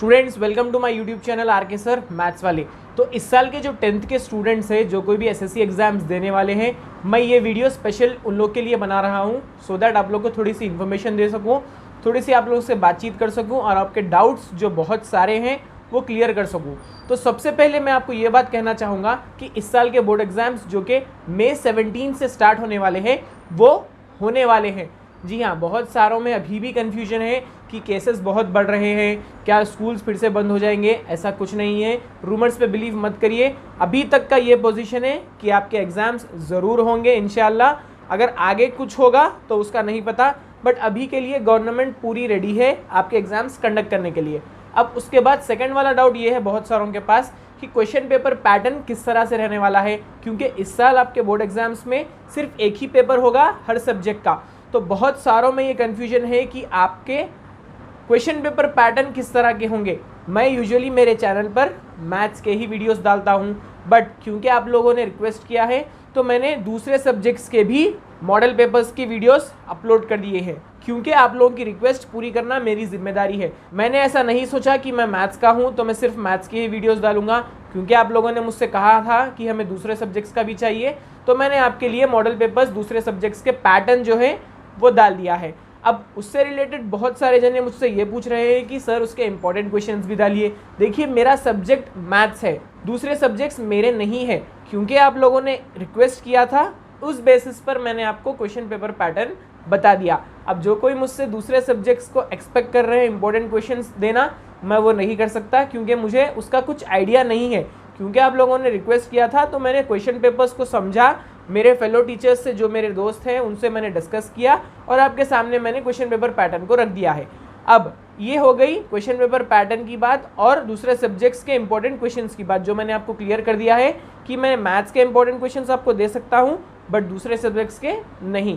Students welcome to my YouTube channel R K sir maths वाले। तो इस साल के जो 10th के स्टूडेंट्स हैं जो कोई भी एसएससी एग्जाम्स देने वाले हैं, मैं ये वीडियो स्पेशल उन लोग के लिए बना रहा हूँ सो दैट आप लोग को थोड़ी सी इन्फॉर्मेशन दे सकूँ, थोड़ी सी आप लोगों से बातचीत कर सकूँ और आपके डाउट्स जो बहुत सारे हैं वो क्लियर कर सकूँ। तो सबसे पहले मैं आपको ये बात कहना चाहूँगा कि इस साल के बोर्ड एग्जाम्स जो कि मई 17 से स्टार्ट होने वाले हैं वो होने वाले हैं। जी हाँ, बहुत सारों में अभी भी कन्फ्यूजन है कि केसेस बहुत बढ़ रहे हैं, क्या स्कूल्स फिर से बंद हो जाएंगे। ऐसा कुछ नहीं है, रूमर्स पे बिलीव मत करिए। अभी तक का ये पोजीशन है कि आपके एग्ज़ाम्स ज़रूर होंगे इंशाल्लाह। अगर आगे कुछ होगा तो उसका नहीं पता, बट अभी के लिए गवर्नमेंट पूरी रेडी है आपके एग्ज़ाम्स कंडक्ट करने के लिए। अब उसके बाद सेकंड वाला डाउट ये है बहुत सारों के पास कि क्वेश्चन पेपर पैटर्न किस तरह से रहने वाला है, क्योंकि इस साल आपके बोर्ड एग्जाम्स में सिर्फ एक ही पेपर होगा हर सब्जेक्ट का। तो बहुत सारों में ये कन्फ्यूजन है कि आपके क्वेश्चन पेपर पैटर्न किस तरह के होंगे। मैं यूजुअली मेरे चैनल पर मैथ्स के ही वीडियोस डालता हूँ, बट क्योंकि आप लोगों ने रिक्वेस्ट किया है तो मैंने दूसरे सब्जेक्ट्स के भी मॉडल पेपर्स की वीडियोस अपलोड कर दिए हैं, क्योंकि आप लोगों की रिक्वेस्ट पूरी करना मेरी जिम्मेदारी है। मैंने ऐसा नहीं सोचा कि मैं मैथ्स का हूँ तो मैं सिर्फ मैथ्स की ही वीडियोस डालूंगा, क्योंकि आप लोगों ने मुझसे कहा था कि हमें दूसरे सब्जेक्ट्स का भी चाहिए, तो मैंने आपके लिए मॉडल पेपर्स दूसरे सब्जेक्ट्स के पैटर्न जो है वो डाल दिया है। अब उससे रिलेटेड बहुत सारे जने मुझसे ये पूछ रहे हैं कि सर उसके इंपॉर्टेंट क्वेश्चंस भी डालिए। देखिए, मेरा सब्जेक्ट मैथ्स है, दूसरे सब्जेक्ट्स मेरे नहीं है, क्योंकि आप लोगों ने रिक्वेस्ट किया था उस बेसिस पर मैंने आपको क्वेश्चन पेपर पैटर्न बता दिया। अब जो कोई मुझसे दूसरे सब्जेक्ट्स को एक्सपेक्ट कर रहे हैं इंपॉर्टेंट क्वेश्चंस देना, मैं वो नहीं कर सकता, क्योंकि मुझे उसका कुछ आइडिया नहीं है। क्योंकि आप लोगों ने रिक्वेस्ट किया था तो मैंने क्वेश्चन पेपर्स को समझा, मेरे फेलो टीचर्स से जो मेरे दोस्त हैं उनसे मैंने डिस्कस किया और आपके सामने मैंने क्वेश्चन पेपर पैटर्न को रख दिया है। अब ये हो गई क्वेश्चन पेपर पैटर्न की बात और दूसरे सब्जेक्ट्स के इंपॉर्टेंट क्वेश्चंस की बात, जो मैंने आपको क्लियर कर दिया है कि मैं मैथ्स के इंपॉर्टेंट क्वेश्चंस आपको दे सकता हूँ बट दूसरे सब्जेक्ट्स के नहीं।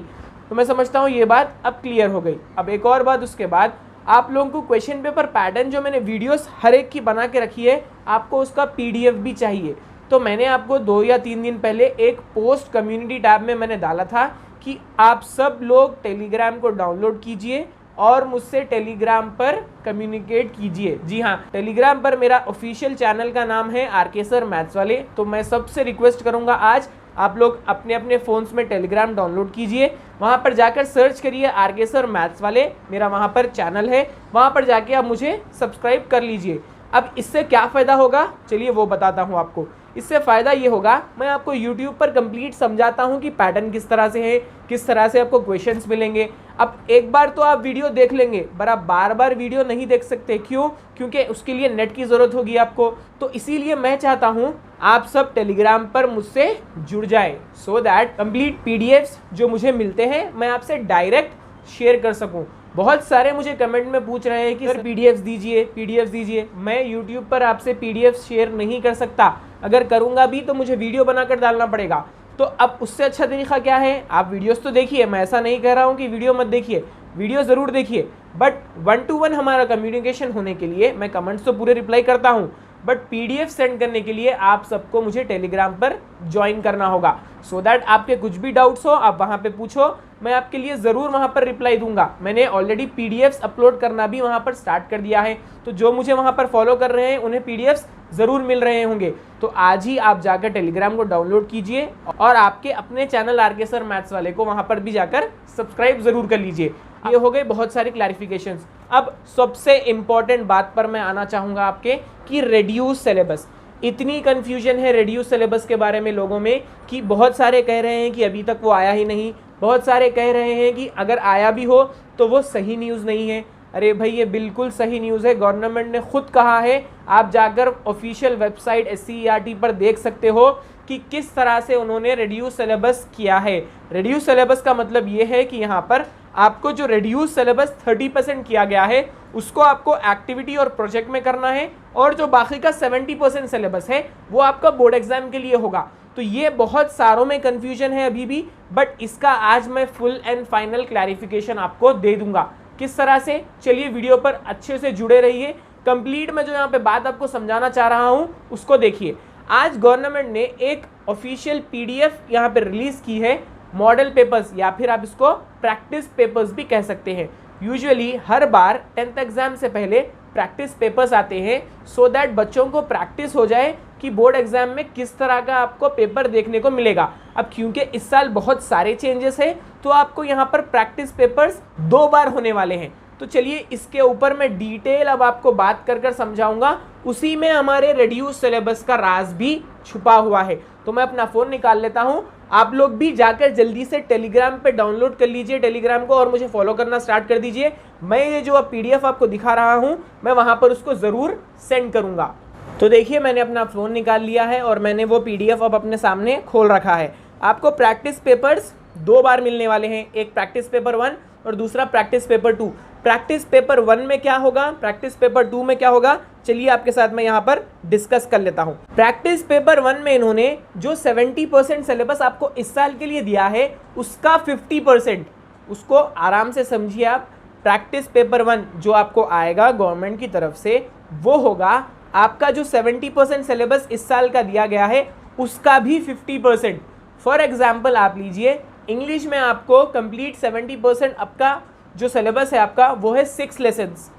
तो मैं समझता हूँ ये बात अब क्लियर हो गई। अब एक और बात, उसके बाद आप लोगों को क्वेश्चन पेपर पैटर्न जो मैंने वीडियोस हर एक की बना के रखी है, आपको उसका पीडीएफ भी चाहिए। तो मैंने आपको 2 या 3 दिन पहले एक पोस्ट कम्युनिटी टैब में मैंने डाला था कि आप सब लोग टेलीग्राम को डाउनलोड कीजिए और मुझसे टेलीग्राम पर कम्युनिकेट कीजिए। जी हाँ, टेलीग्राम पर मेरा ऑफिशियल चैनल का नाम है आर के सर मैथ्स वाले। तो मैं सबसे रिक्वेस्ट करूँगा आज आप लोग अपने अपने फ़ोन्स में टेलीग्राम डाउनलोड कीजिए, वहाँ पर जाकर सर्च करिए आर के सर मैथ्स वाले, मेरा वहाँ पर चैनल है, वहाँ पर जाके आप मुझे सब्सक्राइब कर लीजिए। अब इससे क्या फ़ायदा होगा, चलिए वो बताता हूँ आपको। इससे फ़ायदा ये होगा, मैं आपको YouTube पर कंप्लीट समझाता हूँ कि पैटर्न किस तरह से है, किस तरह से आपको क्वेश्चंस मिलेंगे। अब एक बार तो आप वीडियो देख लेंगे, पर आप बार बार वीडियो नहीं देख सकते। क्यों? क्योंकि उसके लिए नेट की ज़रूरत होगी आपको। तो इसीलिए मैं चाहता हूँ आप सब टेलीग्राम पर मुझसे जुड़ जाए, सो दैट कंप्लीट PDFs जो मुझे मिलते हैं मैं आपसे डायरेक्ट शेयर कर सकूँ। बहुत सारे मुझे कमेंट में पूछ रहे हैं कि सर PDFs दीजिए। मैं YouTube पर आपसे PDFs शेयर नहीं कर सकता, अगर करूँगा भी तो मुझे वीडियो बनाकर डालना पड़ेगा। तो अब उससे अच्छा तरीका क्या है, आप वीडियोस तो देखिए, मैं ऐसा नहीं कह रहा हूँ कि वीडियो मत देखिए, वीडियो ज़रूर देखिए, बट 1 to 1 हमारा कम्युनिकेशन होने के लिए मैं कमेंट्स तो पूरे रिप्लाई करता हूँ, बट PDF सेंड करने के लिए आप सबको मुझे टेलीग्राम पर ज्वाइन करना होगा, सो दैट आपके कुछ भी डाउट्स हो आप वहाँ पे पूछो, मैं आपके लिए ज़रूर वहाँ पर रिप्लाई दूंगा। मैंने ऑलरेडी PDFs अपलोड करना भी वहाँ पर स्टार्ट कर दिया है, तो जो मुझे वहाँ पर फॉलो कर रहे हैं उन्हें PDFs ज़रूर मिल रहे होंगे। तो आज ही आप जाकर टेलीग्राम को डाउनलोड कीजिए और आपके अपने channel R K sir maths वाले को वहाँ पर भी जाकर सब्सक्राइब ज़रूर कर लीजिए। ये हो गए बहुत सारी क्लैरिफिकेशंस। अब सबसे इम्पॉर्टेंट बात पर मैं आना चाहूँगा आपके कि रेड्यूस सिलेबस। इतनी कन्फ्यूजन है रेड्यूस सिलेबस के बारे में लोगों में कि बहुत सारे कह रहे हैं कि अभी तक वो आया ही नहीं, बहुत सारे कह रहे हैं कि अगर आया भी हो तो वो सही न्यूज़ नहीं है। अरे भाई, ये बिल्कुल सही न्यूज़ है, गवर्नमेंट ने खुद कहा है, आप जाकर ऑफिशियल वेबसाइट SCERT पर देख सकते हो कि किस तरह से उन्होंने रेड्यूस सिलेबस किया है। रेड्यूस सिलेबस का मतलब ये है कि यहाँ पर आपको जो रेड्यूस सिलेबस 30% किया गया है उसको आपको एक्टिविटी और प्रोजेक्ट में करना है, और जो बाकी का 70% सिलेबस है वो आपका बोर्ड एग्जाम के लिए होगा। तो ये बहुत सारों में कन्फ्यूजन है अभी भी, बट इसका आज मैं फुल एंड फाइनल क्लैरिफिकेशन आपको दे दूंगा किस तरह से। चलिए वीडियो पर अच्छे से जुड़े रहिए, कंप्लीट मैं जो यहाँ पे बात आपको समझाना चाह रहा हूँ उसको देखिए। आज गवर्नमेंट ने एक ऑफिशियल PDF यहाँ पे रिलीज की है, मॉडल पेपर्स या फिर आप इसको प्रैक्टिस पेपर्स भी कह सकते हैं। यूजुअली हर बार 10th एग्जाम से पहले प्रैक्टिस पेपर्स आते हैं सो दैट बच्चों को प्रैक्टिस हो जाए कि बोर्ड एग्जाम में किस तरह का आपको पेपर देखने को मिलेगा। अब क्योंकि इस साल बहुत सारे चेंजेस हैं तो आपको यहाँ पर प्रैक्टिस पेपर्स 2 बार होने वाले हैं। तो चलिए इसके ऊपर मैं डिटेल अब आपको बात कर समझाऊंगा। उसी में हमारे रिड्यूस सिलेबस का राज भी छुपा हुआ है। तो मैं अपना फ़ोन निकाल लेता हूँ, आप लोग भी जाकर जल्दी से टेलीग्राम पे डाउनलोड कर लीजिए टेलीग्राम को और मुझे फॉलो करना स्टार्ट कर दीजिए। मैं ये जो PDF आपको दिखा रहा हूँ मैं वहाँ पर उसको ज़रूर सेंड करूँगा। तो देखिए मैंने अपना फ़ोन निकाल लिया है और मैंने वो PDF अब अपने सामने खोल रखा है। आपको प्रैक्टिस पेपर्स 2 बार मिलने वाले हैं, एक प्रैक्टिस पेपर 1 और दूसरा प्रैक्टिस पेपर 2। प्रैक्टिस पेपर 1 में क्या होगा, प्रैक्टिस पेपर 2 में क्या होगा, चलिए आपके साथ मैं यहाँ पर डिस्कस कर लेता हूँ। प्रैक्टिस पेपर 1 में इन्होंने जो 70% सिलेबस आपको इस साल के लिए दिया है उसका 50%, उसको आराम से समझिए आप। प्रैक्टिस पेपर 1 जो आपको आएगा गवर्नमेंट की तरफ से वो होगा आपका जो 70% सिलेबस इस साल का दिया गया है उसका भी 50%। फॉर एग्जाम्पल आप लीजिए इंग्लिश में आपको कंप्लीट 70% आपका जो सिलेबस है आपका वो है 6 लेसन्स।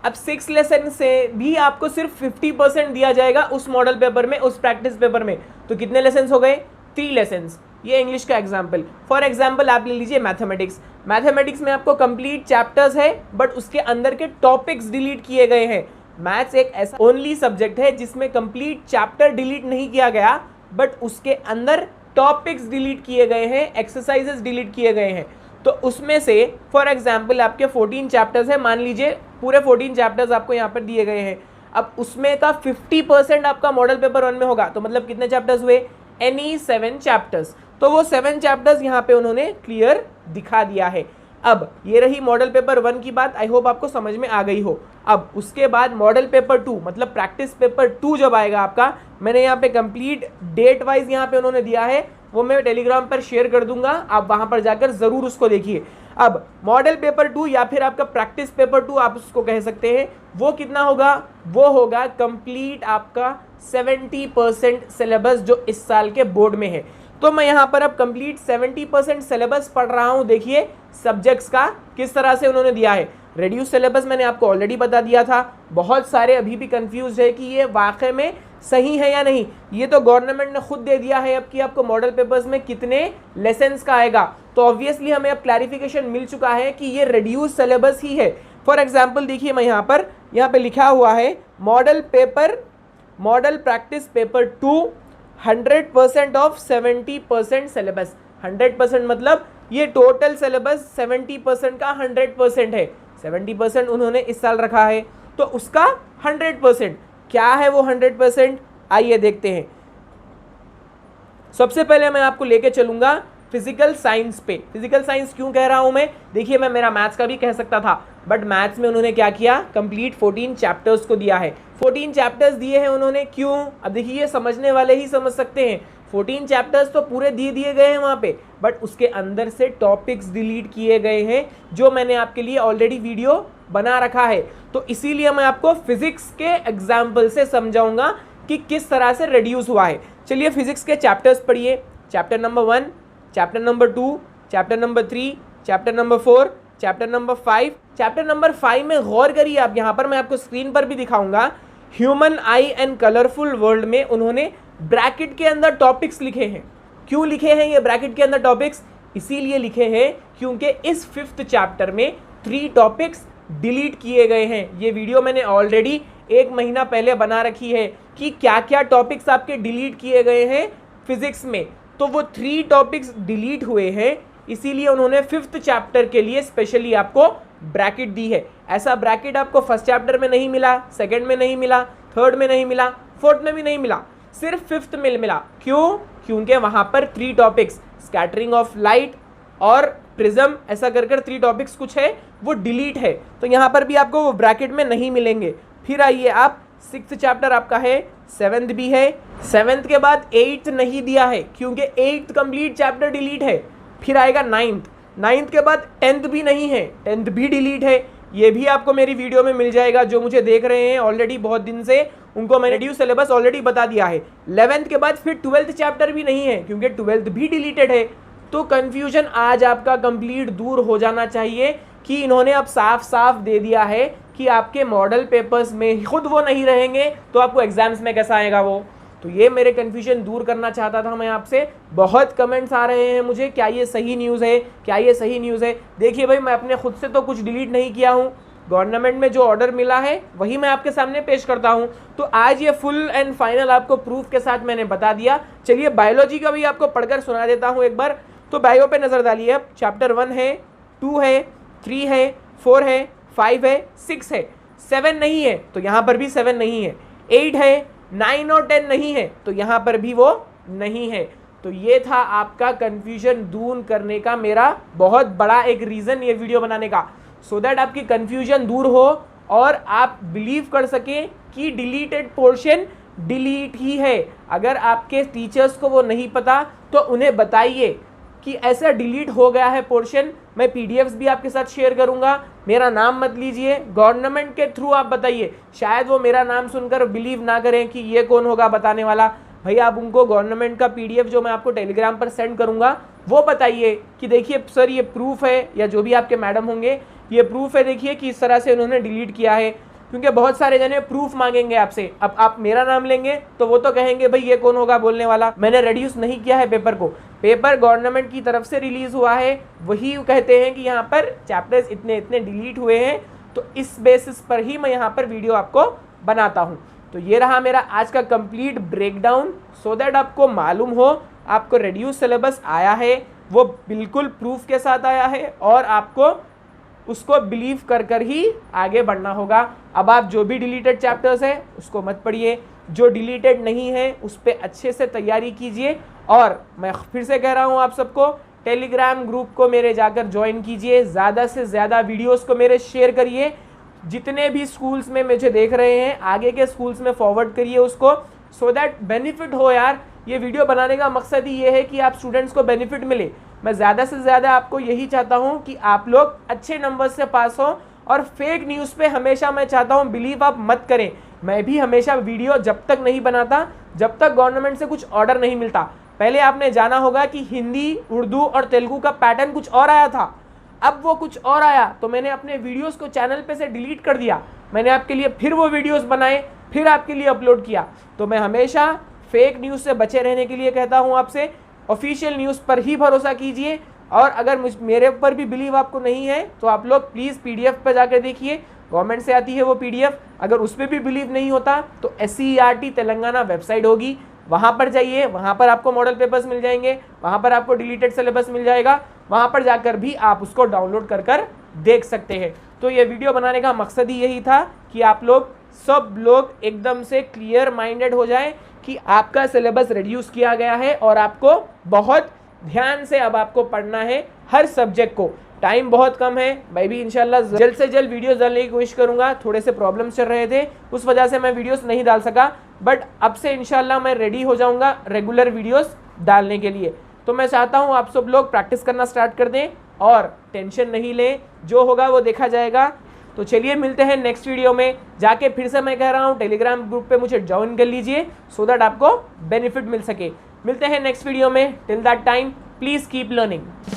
अब 6 लेसन से भी आपको सिर्फ 50% दिया जाएगा उस मॉडल पेपर में, उस प्रैक्टिस पेपर में। तो कितने लेसन्स हो गए, 3 लेसन्स। ये इंग्लिश का एग्जाम्पल। फॉर एग्जाम्पल आप ले लीजिए मैथमेटिक्स। मैथमेटिक्स में आपको कंप्लीट चैप्टर्स है बट उसके अंदर के टॉपिक्स डिलीट किए गए हैं। मैथ्स एक ऐसा ओनली सब्जेक्ट है जिसमें कंप्लीट चैप्टर डिलीट नहीं किया गया बट उसके अंदर टॉपिक्स डिलीट किए गए हैं, एक्सरसाइजेस डिलीट किए गए हैं। तो उसमें से फॉर एग्जाम्पल आपके 14 चैप्टर्स है, मान लीजिए पूरे 14 चैप्टर्स आपको यहाँ पर दिए गए हैं। अब उसमें का 50% आपका मॉडल पेपर 1 में होगा, तो मतलब कितने चैप्टर्स हुए, एनी 7 चैप्टर्स। तो वो 7 चैप्टर्स यहाँ पे उन्होंने क्लियर दिखा दिया है। अब ये रही मॉडल पेपर 1 की बात, आई होप आपको समझ में आ गई हो। अब उसके बाद मॉडल पेपर 2 मतलब प्रैक्टिस पेपर 2 जब आएगा आपका, मैंने यहाँ पे कंप्लीट डेट वाइज यहाँ पे उन्होंने दिया है, वो मैं टेलीग्राम पर शेयर कर दूंगा, आप वहां पर जाकर जरूर उसको देखिए। अब मॉडल पेपर 2 या फिर आपका प्रैक्टिस पेपर 2 आप उसको कह सकते हैं, वो कितना होगा, वो होगा कंप्लीट आपका 70% सिलेबस जो इस साल के बोर्ड में है। तो मैं यहाँ पर अब कंप्लीट 70% सिलेबस पढ़ रहा हूँ। देखिए सब्जेक्ट्स का किस तरह से उन्होंने दिया है। रिड्यूस सिलेबस मैंने आपको ऑलरेडी बता दिया था, बहुत सारे अभी भी कंफ्यूज है कि ये वाकई में सही है या नहीं। ये तो गवर्नमेंट ने खुद दे दिया है अब कि आपको मॉडल पेपर्स में कितने लेसन्स का आएगा, तो ऑब्वियसली हमें अब क्लैरिफिकेशन मिल चुका है कि ये रिड्यूस सिलेबस ही है। फॉर एग्जाम्पल देखिए मैं यहाँ पे लिखा हुआ है model practice paper 2 100% of 70% syllabus. 100% मतलब ये टोटल सिलेबस 70% का 100% है। 70% उन्होंने इस साल रखा है तो उसका 100%। क्या है वो 100%, आइए देखते हैं। सबसे पहले मैं आपको लेके चलूंगा फिजिकल साइंस पे। फिजिकल साइंस क्यों कह रहा हूं मैं, देखिए मैं मेरा मैथ्स का भी कह सकता था बट मैथ्स में उन्होंने क्या किया, कंप्लीट 14 चैप्टर्स को दिया है। 14 चैप्टर्स दिए हैं उन्होंने, क्यों, अब देखिए ये समझने वाले ही समझ सकते हैं। 14 चैप्टर्स तो पूरे दिए गए हैं वहाँ पे, बट उसके अंदर से टॉपिक्स डिलीट किए गए हैं जो मैंने आपके लिए ऑलरेडी वीडियो बना रखा है। तो इसीलिए मैं आपको फिजिक्स के एग्जाम्पल से समझाऊंगा कि किस तरह से रिड्यूस हुआ है। चलिए फिजिक्स के चैप्टर्स पढ़िए, chapter number 1, chapter number 2, chapter number 3, chapter number 4, chapter number 5। Chapter number 5 में गौर करिए आप, यहाँ पर मैं आपको स्क्रीन पर भी दिखाऊंगा। Human I and colourful world में उन्होंने ब्रैकेट के अंदर टॉपिक्स लिखे हैं। क्यों लिखे हैं ये ब्रैकेट के अंदर टॉपिक्स, इसीलिए लिखे हैं क्योंकि इस 5th चैप्टर में 3 टॉपिक्स डिलीट किए गए हैं। ये वीडियो मैंने ऑलरेडी 1 महीना पहले बना रखी है कि क्या क्या टॉपिक्स आपके डिलीट किए गए हैं फिजिक्स में। तो वो 3 टॉपिक्स डिलीट हुए हैं, इसीलिए उन्होंने 5th चैप्टर के लिए स्पेशली आपको ब्रैकेट दी है। ऐसा ब्रैकेट आपको 1st चैप्टर में नहीं मिला, 2nd में नहीं मिला, 3rd में नहीं मिला, 4th में भी नहीं मिला, सिर्फ 5th में मिला। क्यों, क्योंकि वहां पर 3 टॉपिक्स स्कैटरिंग ऑफ लाइट और प्रिज्म ऐसा कर 3 टॉपिक्स कुछ है वो डिलीट है, तो यहाँ पर भी आपको वो ब्रैकेट में नहीं मिलेंगे। फिर आइए आप 6th चैप्टर आपका है, 7th भी है, 7th के बाद 8th नहीं दिया है क्योंकि 8th कंप्लीट चैप्टर डिलीट है। फिर आएगा 9th के बाद 10th भी नहीं है, 10th भी डिलीट है। ये भी आपको मेरी वीडियो में मिल जाएगा, जो मुझे देख रहे हैं ऑलरेडी बहुत दिन से उनको मैंने रिड्यूस सिलेबस ऑलरेडी बता दिया है। 11th के बाद फिर 12th चैप्टर भी नहीं है क्योंकि 12th भी डिलीटेड है। तो कंफ्यूजन आज आपका कंप्लीट दूर हो जाना चाहिए कि इन्होंने अब साफ साफ दे दिया है कि आपके मॉडल पेपर्स में खुद वो नहीं रहेंगे तो आपको एग्जाम्स में कैसा आएगा वो। तो ये मेरे कन्फ्यूजन दूर करना चाहता था मैं आपसे। बहुत कमेंट्स आ रहे हैं मुझे, क्या ये सही न्यूज़ है, क्या ये सही न्यूज़ है। देखिए भाई, मैं अपने खुद से तो कुछ डिलीट नहीं किया हूँ, गवर्नमेंट में जो ऑर्डर मिला है वही मैं आपके सामने पेश करता हूँ। तो आज ये फुल एंड फाइनल आपको प्रूफ के साथ मैंने बता दिया। चलिए बायोलॉजी का भी आपको पढ़कर सुना देता हूँ एक बार। तो बायो पे नज़र डालिए। अब चैप्टर 1 है, 2 है, 3 है, 4 है, 5 है, 6 है, 7 नहीं है तो यहाँ पर भी 7 नहीं है, 8 है, 9 और 10 नहीं है तो यहाँ पर भी वो नहीं है। तो ये था आपका कंफ्यूजन दूर करने का मेरा बहुत बड़ा एक रीज़न ये वीडियो बनाने का, सो दैट आपकी कंफ्यूजन दूर हो और आप बिलीव कर सकें कि डिलीटेड पोर्शन डिलीट ही है। अगर आपके टीचर्स को वो नहीं पता तो उन्हें बताइए कि ऐसा डिलीट हो गया है पोर्शन। मैं पीडीएफ्स भी आपके साथ शेयर करूंगा। मेरा नाम मत लीजिए, गवर्नमेंट के थ्रू आप बताइए। शायद वो मेरा नाम सुनकर बिलीव ना करें कि ये कौन होगा बताने वाला। भैया आप उनको गवर्नमेंट का पीडीएफ जो मैं आपको टेलीग्राम पर सेंड करूंगा वो बताइए कि देखिए सर ये प्रूफ है, या जो भी आपके मैडम होंगे ये प्रूफ है, देखिए कि इस तरह से उन्होंने डिलीट किया है। क्योंकि बहुत सारे जने प्रूफ मांगेंगे आपसे। अब आप मेरा नाम लेंगे तो वो तो कहेंगे भाई ये कौन होगा बोलने वाला। मैंने रिड्यूस नहीं किया है पेपर को, पेपर गवर्नमेंट की तरफ से रिलीज हुआ है, वही कहते हैं कि यहाँ पर चैप्टर्स इतने इतने डिलीट हुए हैं। तो इस बेसिस पर ही मैं यहाँ पर वीडियो आपको बनाता हूँ। तो ये रहा मेरा आज का कंप्लीट ब्रेकडाउन, सो दैट आपको मालूम हो आपको रिड्यूस सिलेबस आया है, वो बिल्कुल प्रूफ के साथ आया है और आपको उसको बिलीव कर कर ही आगे बढ़ना होगा। अब आप जो भी डिलीटेड चैप्टर्स है उसको मत पढ़िए, जो डिलीटेड नहीं है उस पर अच्छे से तैयारी कीजिए। और मैं फिर से कह रहा हूँ आप सबको, टेलीग्राम ग्रुप को मेरे जाकर ज्वाइन कीजिए, ज़्यादा से ज़्यादा वीडियोस को मेरे शेयर करिए। जितने भी स्कूल्स में मुझे देख रहे हैं आगे के स्कूल्स में फॉरवर्ड करिए उसको, सो दैट बेनिफिट हो यार। ये वीडियो बनाने का मकसद ही ये है कि आप स्टूडेंट्स को बेनिफिट मिले। मैं ज़्यादा से ज़्यादा आपको यही चाहता हूँ कि आप लोग अच्छे नंबर से पास हों। और फेक न्यूज़ पे हमेशा मैं चाहता हूँ बिलीव आप मत करें। मैं भी हमेशा वीडियो जब तक नहीं बनाता जब तक गवर्नमेंट से कुछ ऑर्डर नहीं मिलता। पहले आपने जाना होगा कि हिंदी, उर्दू और तेलुगु का पैटर्न कुछ और आया था, अब वो कुछ और आया तो मैंने अपने वीडियोस को चैनल पे से डिलीट कर दिया। मैंने आपके लिए फिर वो वीडियोस बनाए, फिर आपके लिए अपलोड किया। तो मैं हमेशा फेक न्यूज़ से बचे रहने के लिए कहता हूँ आपसे, ऑफिशियल न्यूज़ पर ही भरोसा कीजिए। और अगर मेरे ऊपर भी बिलीव आपको नहीं है तो आप लोग प्लीज़ पीडीएफ पर जाकर देखिए, गवर्नमेंट से आती है वो पीडीएफ। अगर उस पर भी बिलीव नहीं होता तो SCERT तेलंगाना वेबसाइट होगी, वहाँ पर जाइए, वहाँ पर आपको मॉडल पेपर्स मिल जाएंगे, वहाँ पर आपको डिलीटेड सिलेबस मिल जाएगा, वहाँ पर जाकर भी आप उसको डाउनलोड कर कर देख सकते हैं। तो ये वीडियो बनाने का मकसद ही यही था कि आप लोग सब लोग एकदम से क्लियर माइंडेड हो जाएं कि आपका सिलेबस रिड्यूस किया गया है और आपको बहुत ध्यान से अब आपको पढ़ना है हर सब्जेक्ट को। टाइम बहुत कम है, मैं भी इंशाल्लाह जल्द से जल्द वीडियोस डालने की कोशिश करूंगा। थोड़े से प्रॉब्लम्स चल रहे थे उस वजह से मैं वीडियोस नहीं डाल सका, बट अब से इंशाल्लाह मैं रेडी हो जाऊंगा रेगुलर वीडियोस डालने के लिए। तो मैं चाहता हूं आप सब लोग प्रैक्टिस करना स्टार्ट कर दें और टेंशन नहीं लें, जो होगा वो देखा जाएगा। तो चलिए मिलते हैं नेक्स्ट वीडियो में। जाके फिर से मैं कह रहा हूँ टेलीग्राम ग्रुप पे मुझे ज्वाइन कर लीजिए सो दैट आपको बेनिफिट मिल सके। मिलते हैं नेक्स्ट वीडियो में, till that time please keep learning.